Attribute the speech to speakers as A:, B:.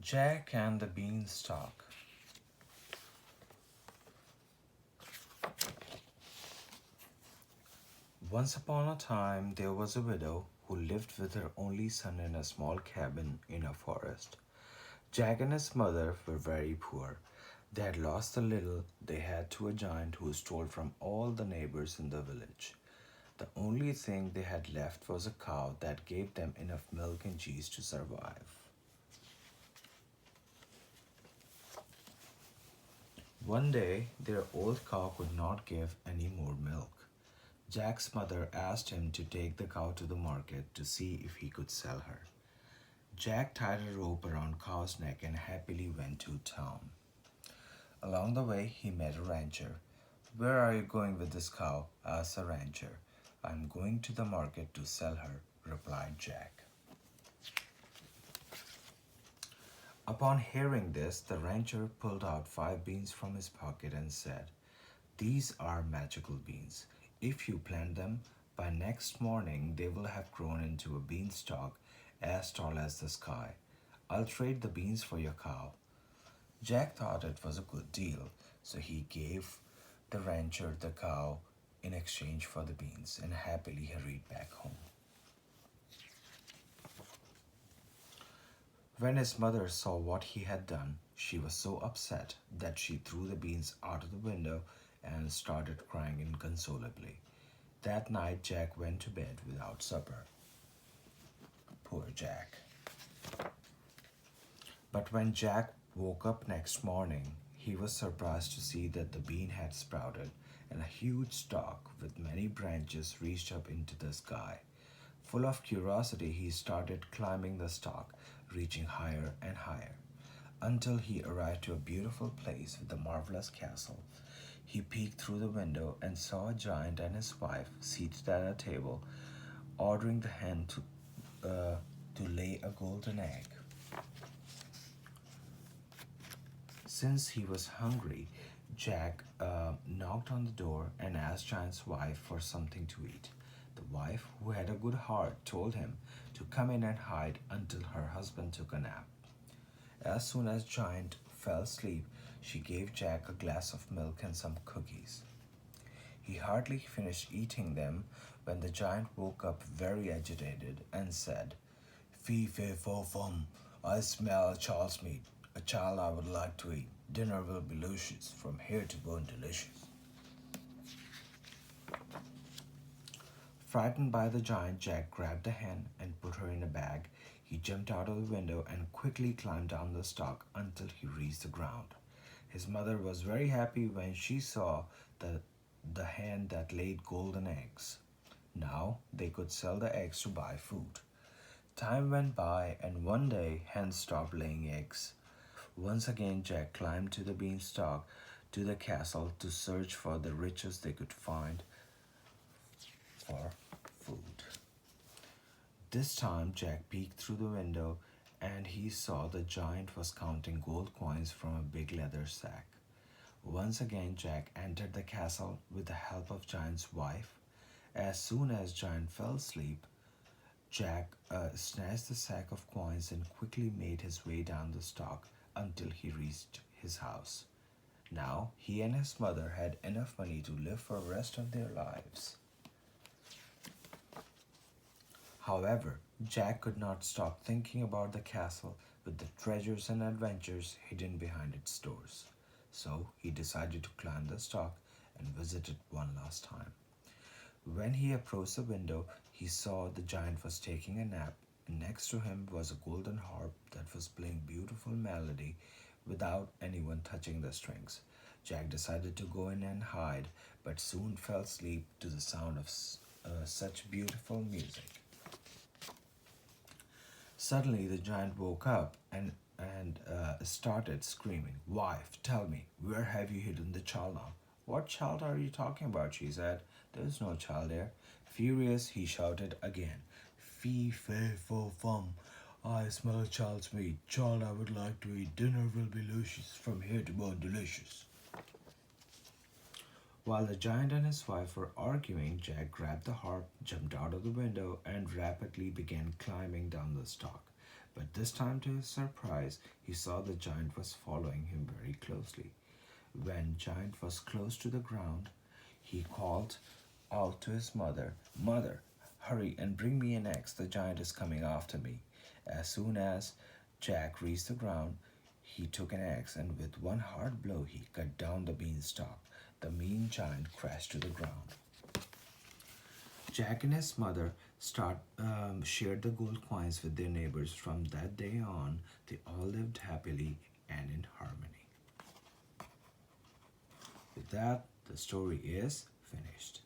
A: Jack and the Beanstalk. Once upon a time, there was a widow who lived with her only son in a small cabin in a forest. Jack and his mother were very poor. They had lost the little they had to a giant who stole from all the neighbors in the village. The only thing they had left was a cow that gave them enough milk and cheese to survive. One day, their old cow could not give any more milk. Jack's mother asked him to take the cow to the market to see if he could sell her. Jack tied a rope around cow's neck and happily went to town. Along the way, he met a rancher. "Where are you going with this cow?" asked the rancher. "I'm going to the market to sell her," replied Jack. Upon hearing this, the rancher pulled out 5 beans from his pocket and said, "These are magical beans. If you plant them, by next morning they will have grown into a beanstalk as tall as the sky. I'll trade the beans for your cow." Jack thought it was a good deal, so he gave the rancher the cow in exchange for the beans and happily hurried back home. When his mother saw what he had done, she was so upset that she threw the beans out of the window and started crying inconsolably. That night, Jack went to bed without supper. Poor Jack. But when Jack woke up next morning, he was surprised to see that the bean had sprouted and a huge stalk with many branches reached up into the sky. Full of curiosity, he started climbing the stalk, reaching higher and higher, until he arrived to a beautiful place with a marvelous castle. He peeked through the window and saw a giant and his wife seated at a table, ordering the hen to lay a golden egg. Since he was hungry, Jack knocked on the door and asked Giant's wife for something to eat. The wife, who had a good heart, told him to come in and hide until her husband took a nap. As soon as Giant fell asleep, she gave Jack a glass of milk and some cookies. He hardly finished eating them when the giant woke up very agitated and said, "Fee, fe, fo, fum, I smell a child's meat, a child I would like to eat. Dinner will be luscious, from here to bone delicious." Frightened by the giant, Jack grabbed the hen and put her in a bag. He jumped out of the window and quickly climbed down the stalk until he reached the ground. His mother was very happy when she saw the hen that laid golden eggs. Now they could sell the eggs to buy food. Time went by, and one day hens stopped laying eggs. Once again, Jack climbed to the beanstalk to the castle to search for the riches they could find for food. This time, Jack peeked through the window and he saw the giant was counting gold coins from a big leather sack. Once again, Jack entered the castle with the help of Giant's wife. As soon as Giant fell asleep, Jack snatched the sack of coins and quickly made his way down the stalk until he reached his house. Now he and his mother had enough money to live for the rest of their lives. However, Jack could not stop thinking about the castle with the treasures and adventures hidden behind its doors. So he decided to climb the stalk and visit it one last time. When he approached the window, he saw the giant was taking a nap, and next to him was a golden harp that was playing beautiful melody without anyone touching the strings. Jack decided to go in and hide, but soon fell asleep to the sound of such beautiful music. Suddenly, the giant woke up and started screaming, "Wife, tell me, where have you hidden the child now?" "What child are you talking about?" she said. "There's no child there." Furious, he shouted again, "Fee, fe, fo, fum, I smell a child's meat. Child I would like to eat. Dinner will be luscious, from here to bone delicious." While the giant and his wife were arguing, Jack grabbed the harp, jumped out of the window, and rapidly began climbing down the stalk. But this time, to his surprise, he saw the giant was following him very closely. When Giant was close to the ground, he called out to his mother, "Mother, hurry and bring me an axe. The giant is coming after me." As soon as Jack reached the ground, he took an axe and with one hard blow he cut down the beanstalk. The mean giant crashed to the ground. Jack and his mother shared the gold coins with their neighbors. From that day on, they all lived happily and in harmony. With that, the story is finished.